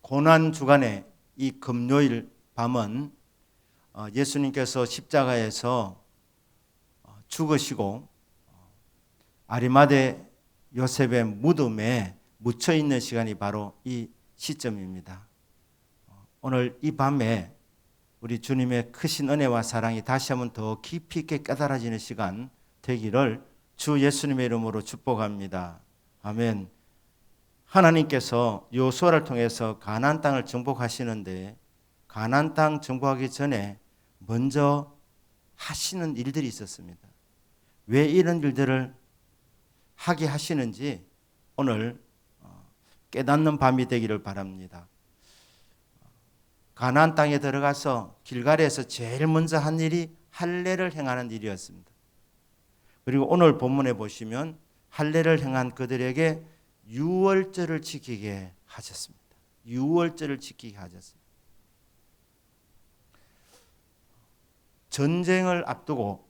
고난 주간의 이 금요일 밤은 예수님께서 십자가에서 죽으시고 아리마대 요셉의 무덤에 묻혀 있는 시간이 바로 이 시점입니다. 오늘 이 밤에 우리 주님의 크신 은혜와 사랑이 다시 한번 더 깊이 있게 깨달아지는 시간 되기를 주 예수님의 이름으로 축복합니다. 아멘. 하나님께서 요수아를 통해서 가나안 땅을 정복하시는데 가나안 땅 정복하기 전에 먼저 하시는 일들이 있었습니다. 왜 이런 일들을 하게 하시는지 오늘 깨닫는 밤이 되기를 바랍니다. 가나안 땅에 들어가서 길갈에서 제일 먼저 한 일이 할례를 행하는 일이었습니다. 그리고 오늘 본문에 보시면 할례를 행한 그들에게 유월절을 지키게 하셨습니다. 유월절을 지키게 하셨습니다. 전쟁을 앞두고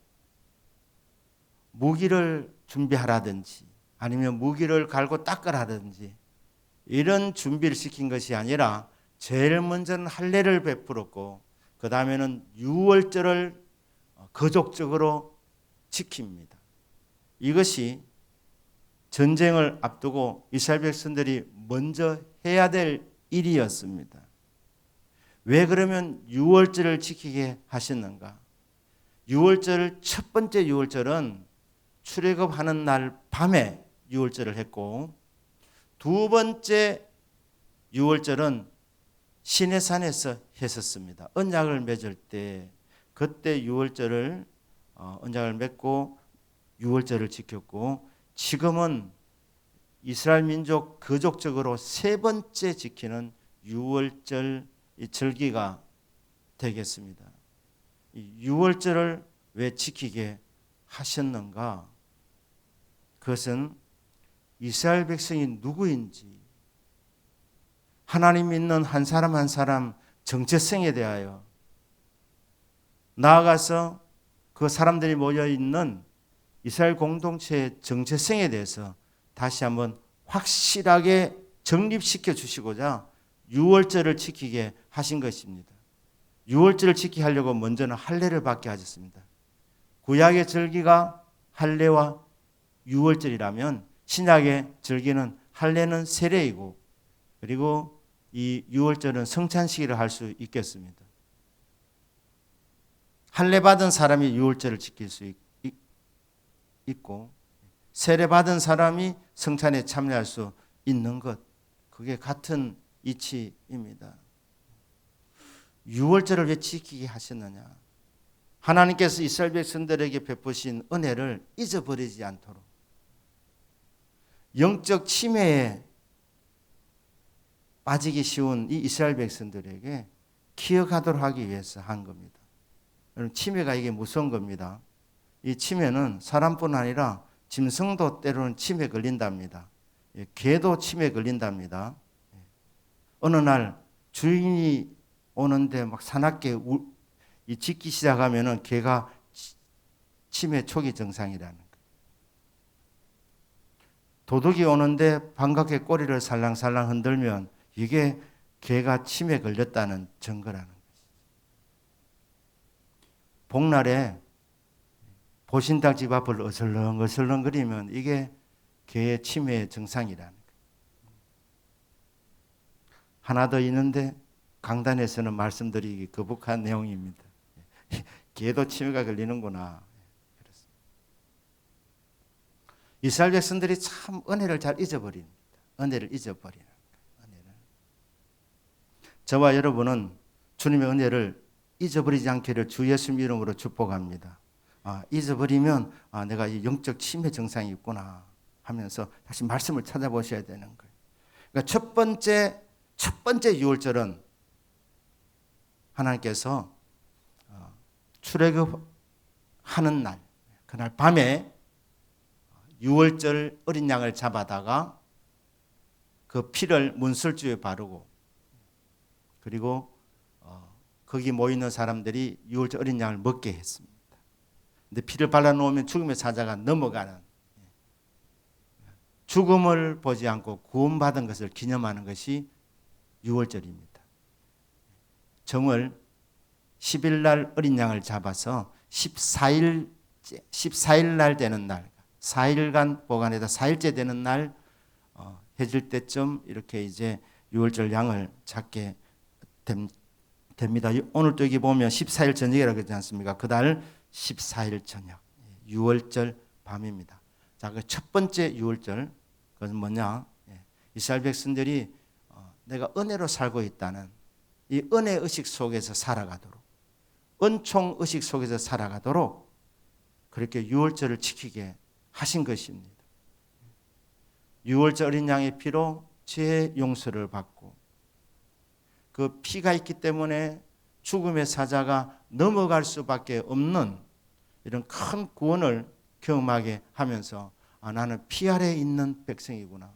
무기를 준비하라든지 아니면 무기를 갈고 닦으라든지 이런 준비를 시킨 것이 아니라 제일 먼저는 할례를 베풀었고 그 다음에는 유월절을 거족적으로 지킵니다. 이것이 전쟁을 앞두고 이스라엘 백성들이 먼저 해야 될 일이었습니다. 왜 그러면 유월절을 지키게 하셨는가? 유월절 첫 번째 유월절은 출애굽하는 날 밤에 유월절을 했고 두 번째 유월절은 시내산에서 했었습니다. 언약을 맺을 때 그때 유월절을 언약을 맺고 유월절을 지켰고 지금은 이스라엘 민족 거족적으로 세 번째 지키는 유월절 절기가 되겠습니다. 유월절을 왜 지키게 하셨는가? 그것은 이스라엘 백성이 누구인지 하나님 믿는 한 사람 한 사람 정체성에 대하여 나아가서 그 사람들이 모여있는 이스라엘 공동체의 정체성에 대해서 다시 한번 확실하게 정립시켜 주시고자 유월절을 지키게 하신 것입니다. 유월절을 지키게 하려고 먼저는 할례를 받게 하셨습니다. 구약의 절기가 할례와 유월절이라면 신약의 절기는 할례는 세례이고 그리고 이 유월절은 성찬식이라 할 수 있겠습니다. 할례 받은 사람이 유월절을 지킬 수 있고 세례 받은 사람이 성찬에 참여할 수 있는 것, 그게 같은 이치입니다. 유월절을 왜 지키게 하셨느냐? 하나님께서 이스라엘 백성들에게 베푸신 은혜를 잊어버리지 않도록 영적 침해에 빠지기 쉬운 이 이스라엘 백성들에게 기억하도록 하기 위해서 한 겁니다. 침해가 이게 무서운 겁니다. 이 침해는 사람뿐 아니라 짐승도 때로는 침해 걸린답니다. 개도 침해 걸린답니다. 어느 날 주인이 오는데 막 사납게 짖기 시작하면은 개가 침해 초기 증상이라는 거예요. 도둑이 오는데 반갑게 꼬리를 살랑살랑 흔들면 이게 개가 침해 걸렸다는 증거라는 거예요. 복날에 보신당 집 앞을 어슬렁어슬렁 거리면 이게 개의 치매 증상이라는 거예요. 하나 더 있는데 강단에서는 말씀드리기 거북한 내용입니다. 개도 치매가 걸리는구나. 이스라엘 백성들이 참 은혜를 잘 잊어버립니다. 은혜를 잊어버리는 거예요. 저와 여러분은 주님의 은혜를 잊어버리지 않기를 주 예수님 이름으로 축복합니다. 잊어버리면 내가 이 영적 치매 증상이 있구나 하면서 다시 말씀을 찾아보셔야 되는 거예요. 그러니까 첫 번째 유월절은 하나님께서 출애굽하는 날, 그날 밤에 유월절 어린 양을 잡아다가 그 피를 문설주에 바르고 그리고 거기 모이는 사람들이 유월절 어린 양을 먹게 했습니다. 근데 피를 발라놓으면 죽음의 사자가 넘어가는 죽음을 보지 않고 구원받은 것을 기념하는 것이 유월절입니다. 정월 10일 날 어린 양을 잡아서 14일 날 되는 날, 4일간 보관해서 4일째 되는 날 해질 때쯤 이렇게 이제 유월절 양을 잡게 됩니다. 오늘 또 여기 보면 14일 저녁이라고 그러지 않습니까? 그달 14일 저녁, 유월절 밤입니다. 자, 그 첫 번째 유월절, 그것은 뭐냐? 이스라엘 백성들이 내가 은혜로 살고 있다는 이 은혜 의식 속에서 살아가도록, 은총 의식 속에서 살아가도록 그렇게 유월절을 지키게 하신 것입니다. 유월절 어린 양의 피로 죄 용서를 받고 그 피가 있기 때문에 죽음의 사자가 넘어갈 수밖에 없는 이런 큰 구원을 경험하게 하면서 나는 피 아래에 있는 백성이구나.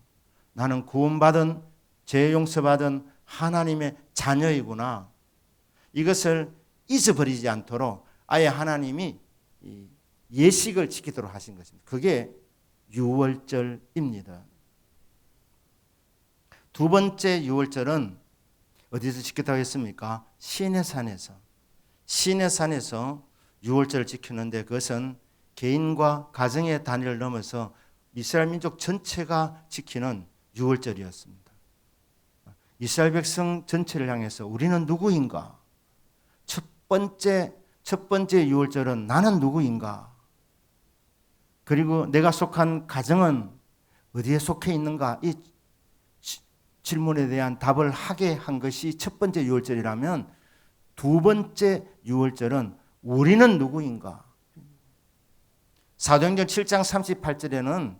나는 구원받은 죄 용서받은 하나님의 자녀이구나. 이것을 잊어버리지 않도록 아예 하나님이 예식을 지키도록 하신 것입니다. 그게 유월절입니다. 두 번째 유월절은 어디서 지켰다고 했습니까? 시내산에서. 시내산에서 유월절을 지키는데 그것은 개인과 가정의 단위를 넘어서 이스라엘 민족 전체가 지키는 유월절이었습니다. 이스라엘 백성 전체를 향해서 우리는 누구인가? 첫 번째 유월절은 나는 누구인가? 그리고 내가 속한 가정은 어디에 속해 있는가? 이 질문에 대한 답을 하게 한 것이 첫 번째 유월절이라면 두 번째 유월절은 우리는 누구인가? 사도행전 7장 38절에는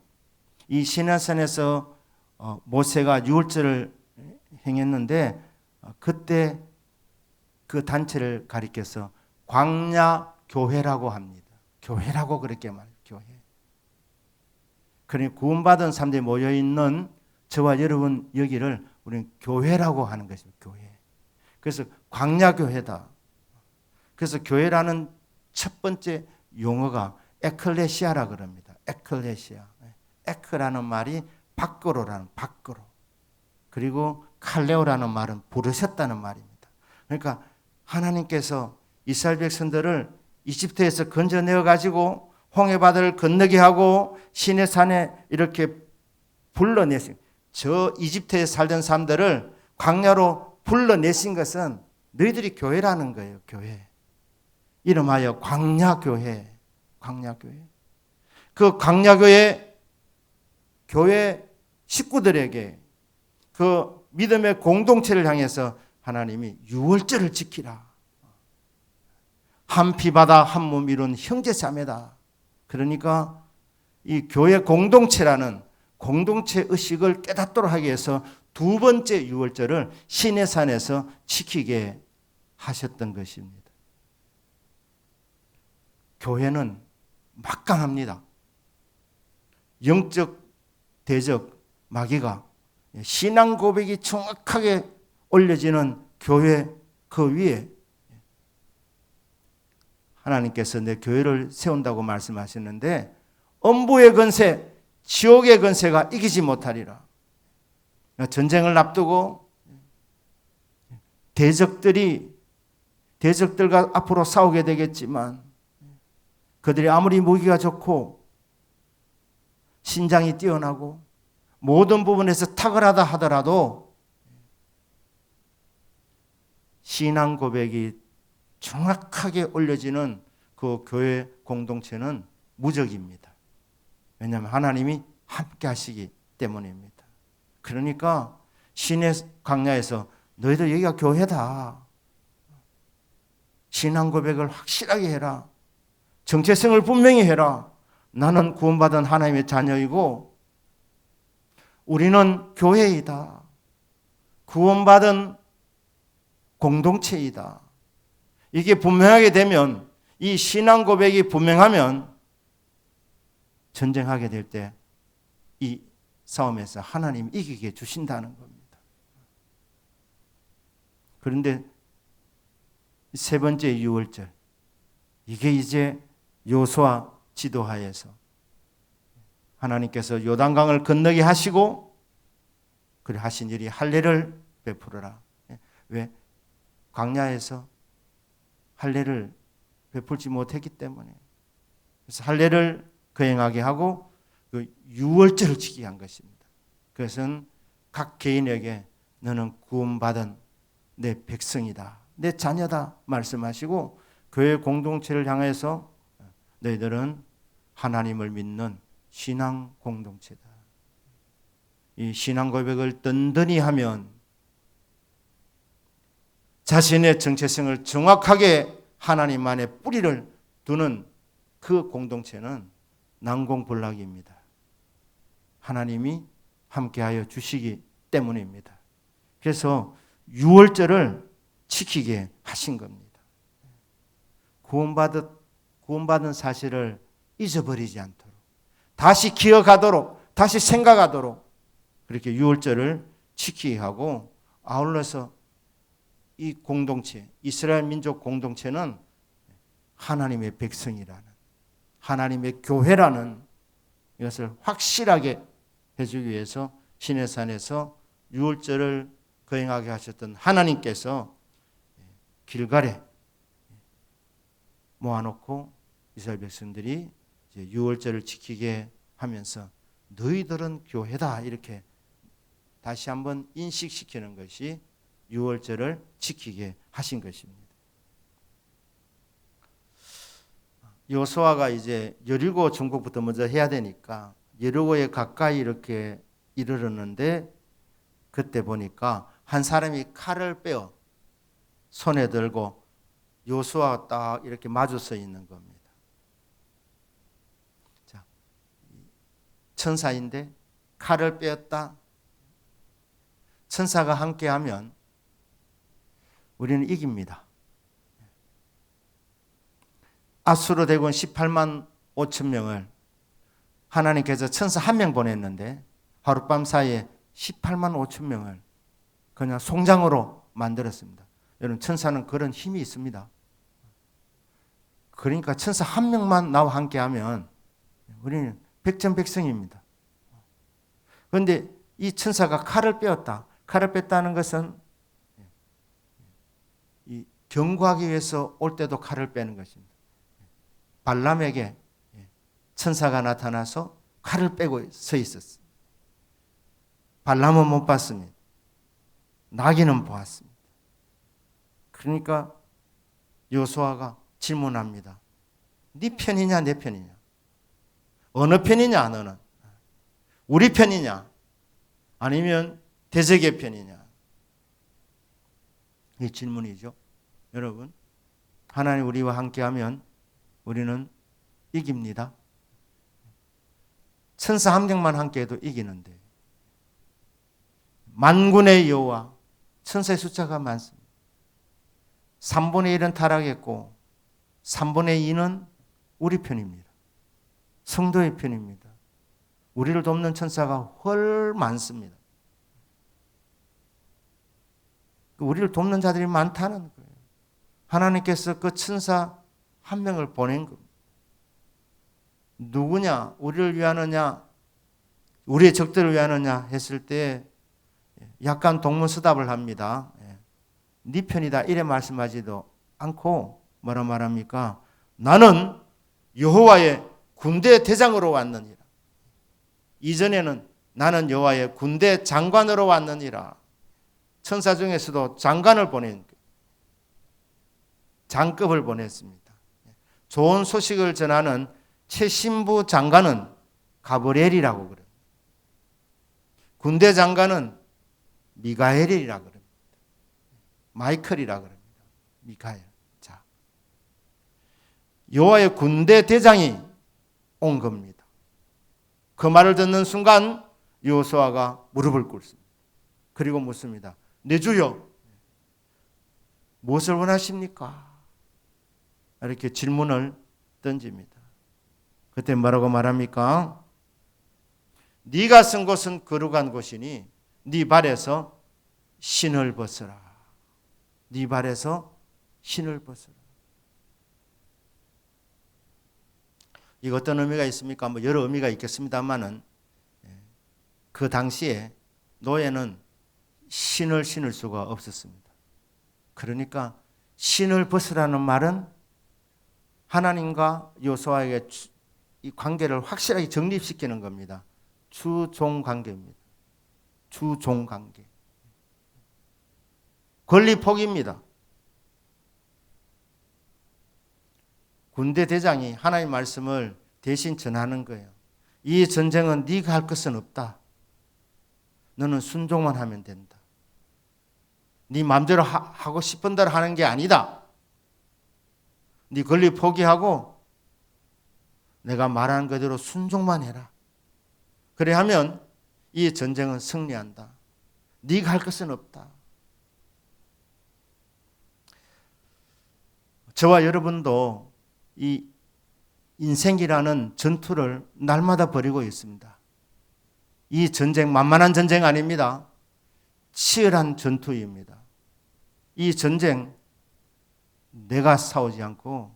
이 시내산에서 모세가 유월절을 행했는데 그때 그 단체를 가리켜서 광야교회라고 합니다. 교회라고 그렇게 말해요. 교회. 그러니 구원받은 사람들이 모여있는 저와 여러분 여기를 우리는 교회라고 하는 것입니다. 교회. 그래서 광야교회다. 그래서 교회라는 첫 번째 용어가 에클레시아라 그럽니다. 에클레시아. 에크라는 말이 밖으로라는 밖으로. 그리고 칼레오라는 말은 부르셨다는 말입니다. 그러니까 하나님께서 이스라엘 백성들을 이집트에서 건져내어 가지고 홍해바다를 건너게 하고 시내산에 이렇게 불러내신 저 이집트에 살던 사람들을 광야로 불러내신 것은 너희들이 교회라는 거예요. 교회. 이름하여 광야교회. 광야교회. 그 광야교회 교회 식구들에게 그 믿음의 공동체를 향해서 하나님이 유월절을 지키라. 한 피바다 한 몸 이룬 형제자매다. 그러니까 이 교회 공동체라는 공동체 의식을 깨닫도록 하기 위해서 두 번째 유월절을 시내산에서 지키게 하셨던 것입니다. 교회는 막강합니다. 영적, 대적, 마귀가 신앙 고백이 정확하게 올려지는 교회 그 위에 하나님께서 내 교회를 세운다고 말씀하셨는데 엄부의 건세, 지옥의 건세가 이기지 못하리라. 전쟁을 앞두고 대적들과 앞으로 싸우게 되겠지만 그들이 아무리 무기가 좋고 신장이 뛰어나고 모든 부분에서 탁월하다 하더라도 신앙 고백이 정확하게 올려지는 그 교회 공동체는 무적입니다. 왜냐하면 하나님이 함께 하시기 때문입니다. 그러니까 시내 광야에서 너희들 여기가 교회다. 신앙 고백을 확실하게 해라. 정체성을 분명히 해라. 나는 구원받은 하나님의 자녀이고 우리는 교회이다. 구원받은 공동체이다. 이게 분명하게 되면 이 신앙 고백이 분명하면 전쟁하게 될 때 이 싸움에서 하나님이 이기게 주신다는 겁니다. 그런데 세 번째 유월절 이게 이제 여호수아 지도하에서 하나님께서 요단강을 건너게 하시고 그래 하신 일이 할례를 베풀어라. 왜? 광야에서 할례를 베풀지 못했기 때문에. 그래서 할례를 거행하게 하고 그 유월절을 지키게 한 것입니다. 그것은 각 개인에게 너는 구원받은 내 백성이다, 내 자녀다 말씀하시고 교회 공동체를 향해서 너희들은 하나님을 믿는 신앙 공동체다. 이 신앙 고백을 든든히 하면 자신의 정체성을 정확하게 하나님 안에 뿌리를 두는 그 공동체는 난공불락입니다. 하나님이 함께하여 주시기 때문입니다. 그래서 유월절을 지키게 하신 겁니다. 구원받은 사실을 잊어버리지 않도록, 다시 기억하도록, 다시 생각하도록 그렇게 유월절을 지키게 하고, 아울러서 이 공동체, 이스라엘 민족 공동체는 하나님의 백성이라는, 하나님의 교회라는 이것을 확실하게 해주기 위해서 시내산에서 유월절을 거행하게 하셨던 하나님께서 길갈에 모아놓고 이스라엘 백성들이 이제 유월절을 지키게 하면서 너희들은 교회다, 이렇게 다시 한번 인식시키는 것이 유월절을 지키게 하신 것입니다. 여호수아가 이제 여리고 정복부터 먼저 해야 되니까 여리고에 가까이 이렇게 이르렀는데, 그때 보니까 한 사람이 칼을 빼어 손에 들고 여호수아가 딱 이렇게 마주 서 있는 겁니다. 자, 천사인데 칼을 빼었다. 천사가 함께하면 우리는 이깁니다. 아수르 대군 18만 5천 명을 하나님께서 천사 한 명 보냈는데 하룻밤 사이에 18만 5천 명을 그냥 송장으로 만들었습니다. 여러분, 천사는 그런 힘이 있습니다. 그러니까 천사 한 명만 나와 함께하면 우리는 백전백승입니다. 그런데 이 천사가 칼을 빼었다. 칼을 뺐다는 것은 이 경고하기 위해서 올 때도 칼을 빼는 것입니다. 발람에게 천사가 나타나서 칼을 빼고 서 있었습니다. 발람은 못 봤습니다. 나귀는 보았습니다. 그러니까 여호수아가 질문합니다. 네 편이냐 내 편이냐? 어느 편이냐 너는? 우리 편이냐? 아니면 대적의 편이냐? 이 질문이죠. 여러분, 하나님 우리와 함께하면 우리는 이깁니다. 천사 한 명만 함께해도 이기는데 만군의 여호와, 천사의 숫자가 많습니다. 3분의 1은 타락했고 3분의 2는 우리 편입니다. 성도의 편입니다. 우리를 돕는 천사가 훨 많습니다. 우리를 돕는 자들이 많다는 거예요. 하나님께서 그 천사 한 명을 보낸 겁니다. 누구냐? 우리를 위하느냐? 우리의 적들을 위하느냐? 했을 때 약간 동문서답을 합니다. 네 편이다 이래 말씀하지도 않고 뭐라 말합니까? 나는 여호와의 군대 대장으로 왔느니라. 이전에는 나는 여호와의 군대 장관으로 왔느니라. 천사 중에서도 장관을 보낸, 장급을 보냈습니다. 좋은 소식을 전하는 최신부 장관은 가브리엘이라고 그래요. 군대 장관은 미가엘이라고 그럽니다. 마이클이라고 그럽니다. 미카엘. 자, 여호와의 군대 대장이 온 겁니다. 그 말을 듣는 순간 여호수아가 무릎을 꿇습니다. 그리고 묻습니다. 내 주여, 무엇을 원하십니까? 이렇게 질문을 던집니다. 그때 뭐라고 말합니까? 네가 쓴 곳은 거룩한 곳이니 네 발에서 신을 벗어라. 네 발에서 신을 벗어라. 이거 어떤 의미가 있습니까? 뭐 여러 의미가 있겠습니다만은 그 당시에 노예는 신을 신을 수가 없었습니다. 그러니까 신을 벗으라는 말은 하나님과 여호수아에게 이 관계를 확실하게 정립시키는 겁니다. 주종 관계입니다. 주종 관계. 권리 포기입니다. 군대 대장이 하나님의 말씀을 대신 전하는 거예요. 이 전쟁은 네가 할 것은 없다. 너는 순종만 하면 된다. 네 마음대로 하고 싶은 대로 하는 게 아니다. 네 권리 포기하고 내가 말하는 그대로 순종만 해라. 그래 하면 이 전쟁은 승리한다. 네가 할 것은 없다. 저와 여러분도 이 인생이라는 전투를 날마다 벌이고 있습니다. 이 전쟁 만만한 전쟁 아닙니다. 치열한 전투입니다. 이 전쟁 내가 싸우지 않고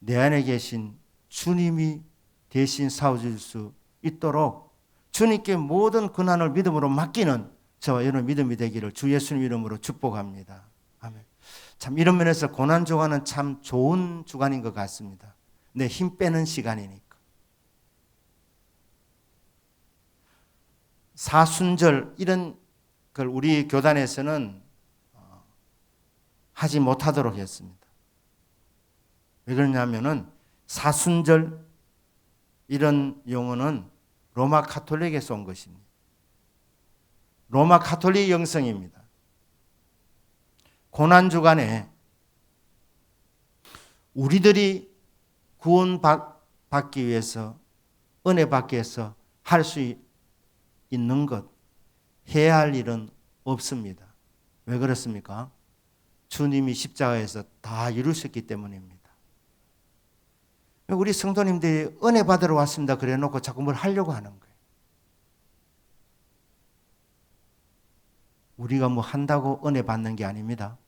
내 안에 계신 주님이 대신 싸워줄 수 있도록 주님께 모든 고난을 믿음으로 맡기는 저와 여러분 믿음이 되기를 주 예수님 이름으로 축복합니다. 아멘. 참 이런 면에서 고난 주간은 참 좋은 주간인 것 같습니다. 내 힘 빼는 시간이니까. 사순절 이런 걸 우리 교단에서는 하지 못하도록 했습니다. 왜 그러냐면은 사순절 이런 용어는 로마 가톨릭에서 온 것입니다. 로마 가톨릭 영성입니다. 고난주간에 우리들이 구원받기 위해서 은혜 받기 위해서 할 수 있는 것, 해야 할 일은 없습니다. 왜 그렇습니까? 주님이 십자가에서 다 이루셨기 때문입니다. 우리 성도님들이 은혜 받으러 왔습니다 그래 놓고 자꾸 뭘 하려고 하는 거예요. 우리가 뭐 한다고 은혜 받는 게 아닙니다.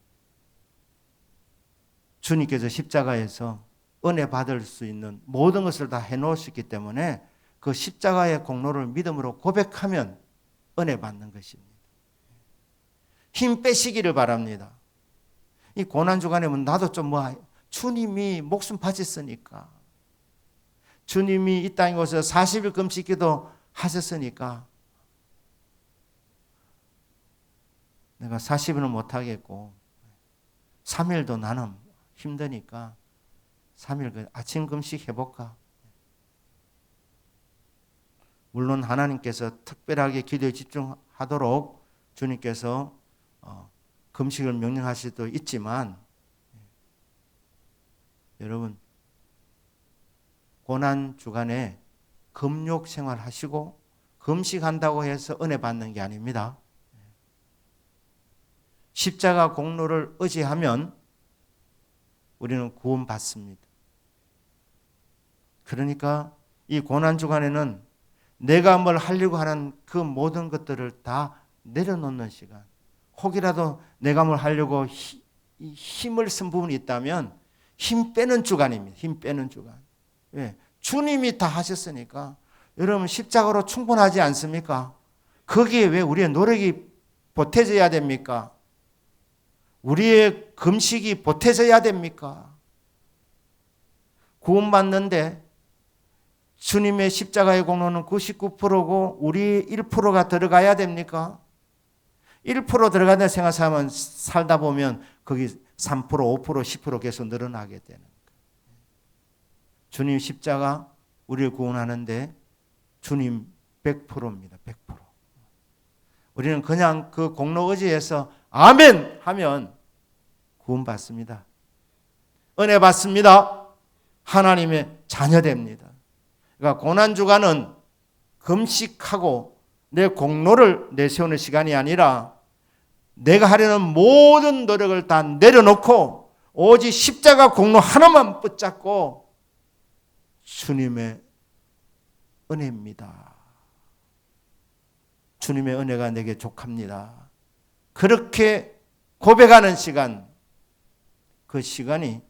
주님께서 십자가에서 은혜 받을 수 있는 모든 것을 다 해놓으셨기 때문에 그 십자가의 공로를 믿음으로 고백하면 은혜 받는 것입니다. 힘 빼시기를 바랍니다. 이 고난주간에 나도 좀 주님이 목숨 바쳤으니까 주님이 이 땅에 오셔서 40일 금식 기도 하셨으니까 내가 40일은 못하겠고 3일도 나는 힘드니까 3일 아침 금식 해볼까? 물론 하나님께서 특별하게 기도에 집중하도록 주님께서 금식을 명령하실 수도 있지만 여러분 고난 주간에 금욕 생활하시고 금식한다고 해서 은혜 받는 게 아닙니다. 십자가 공로를 의지하면 우리는 구원받습니다. 그러니까 이 고난 주간에는 내가 뭘 하려고 하는 그 모든 것들을 다 내려놓는 시간. 혹이라도 내가 뭘 하려고 힘을 쓴 부분이 있다면 힘 빼는 주간입니다. 힘 빼는 주간. 왜? 주님이 다 하셨으니까. 여러분 십자가로 충분하지 않습니까? 거기에 왜 우리의 노력이 보태져야 됩니까? 우리의 금식이 보태져야 됩니까? 구원받는데 주님의 십자가의 공로는 99%고 우리 1%가 들어가야 됩니까? 1% 들어간다 생각하면 살다 보면 거기 3%, 5%, 10% 계속 늘어나게 되는 거예요. 주님 십자가 우리를 구원하는데 주님 100%입니다. 100%. 우리는 그냥 그 공로 의지에서 아멘 하면 구원받습니다. 은혜 받습니다. 하나님의 자녀됩니다. 그러니까 고난주간은 금식하고 내 공로를 내세우는 시간이 아니라 내가 하려는 모든 노력을 다 내려놓고 오직 십자가 공로 하나만 붙잡고 주님의 은혜입니다. 주님의 은혜가 내게 족합니다. 그렇게 고백하는 시간, 그 시간이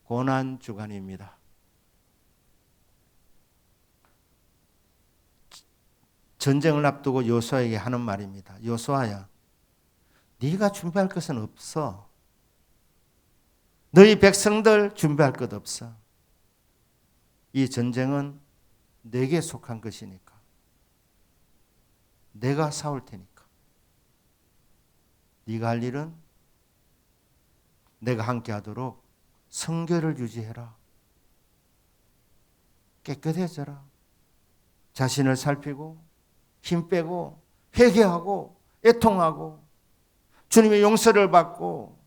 고난주간입니다. 전쟁을 앞두고 여호수아에게 하는 말입니다. 여호수아야, 네가 준비할 것은 없어. 너희 백성들 준비할 것 없어. 이 전쟁은 내게 속한 것이니까. 내가 싸울 테니까. 네가 할 일은 내가 함께하도록 성결을 유지해라. 깨끗해져라. 자신을 살피고 힘 빼고 회개하고 애통하고 주님의 용서를 받고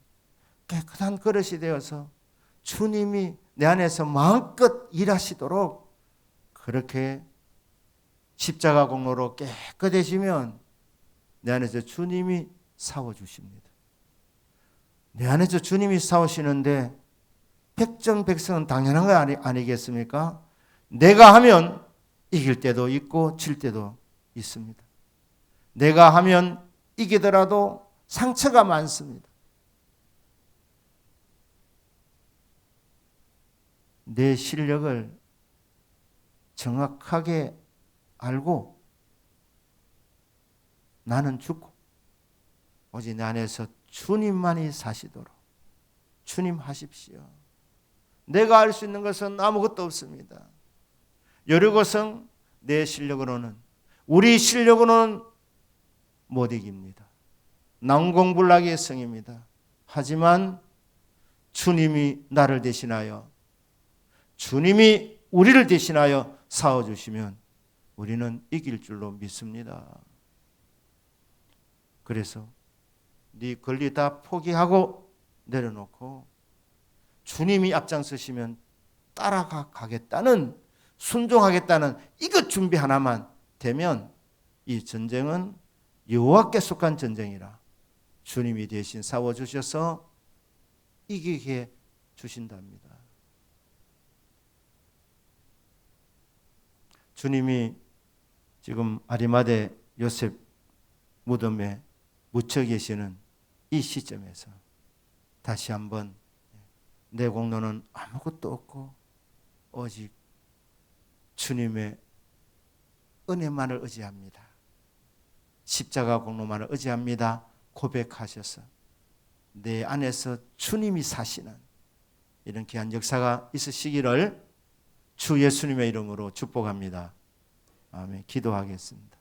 깨끗한 그릇이 되어서 주님이 내 안에서 마음껏 일하시도록 그렇게 십자가 공로로 깨끗해지면 내 안에서 주님이 싸워주십니다. 내 안에서 주님이 싸우시는데 백전백승은 당연한 거 아니겠습니까? 내가 하면 이길 때도 있고 질 때도 있습니다. 내가 하면 이기더라도 상처가 많습니다. 내 실력을 정확하게 알고 나는 죽고 오직 내 안에서 주님만이 사시도록 주님 하십시오. 내가 할 수 있는 것은 아무것도 없습니다. 여리고성 내 실력으로는 우리 실력으로는 못 이깁니다. 난공불락의 성입니다. 하지만 주님이 나를 대신하여 주님이 우리를 대신하여 싸워주시면 우리는 이길 줄로 믿습니다. 그래서 네 권리 다 포기하고 내려놓고 주님이 앞장서시면 따라가겠다는 순종하겠다는 이것 준비 하나만 되면 이 전쟁은 여호와께 속한 전쟁이라 주님이 대신 싸워주셔서 이기게 주신답니다. 주님이 지금 아리마대 요셉 무덤에 묻혀 계시는 이 시점에서 다시 한번 내 공로는 아무것도 없고 오직 주님의 은혜만을 의지합니다. 십자가 공로만을 의지합니다. 고백하셔서 내 안에서 주님이 사시는 이런 귀한 역사가 있으시기를 주 예수님의 이름으로 축복합니다. 아멘. 기도하겠습니다.